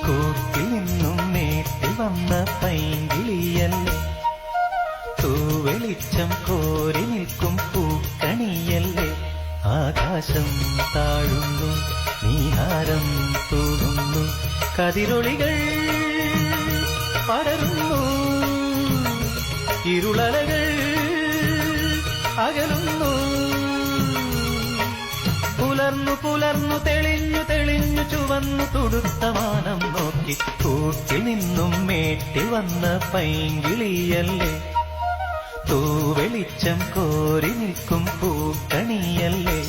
കൂട്ടിൽ നിന്നും നേട്ടിൽ വന്ന പൈങ്കിളിയല്ലേ, തൂവെളിച്ചം കോരി നിൽക്കും പൂക്കണിയല്ലേ. ആകാശം താഴുന്നു, നീഹാരം തൂടുന്നു, കതിരൊളികൾ പടരുന്നു, ഇരുളലകൾ അകലുന്നു. പുലർന്നു പുലർന്നു തെളിഞ്ഞു തെളിഞ്ഞു ചുവന്നു തുടുത്ത മാനം നോക്കി, കൂട്ടിൽ നിന്നും മേട്ടിൽ വന്ന പൈങ്കിളിയല്ലേ, തൂവെളിച്ചം കോരി നിൽക്കും പൂക്കണിയല്ലേ.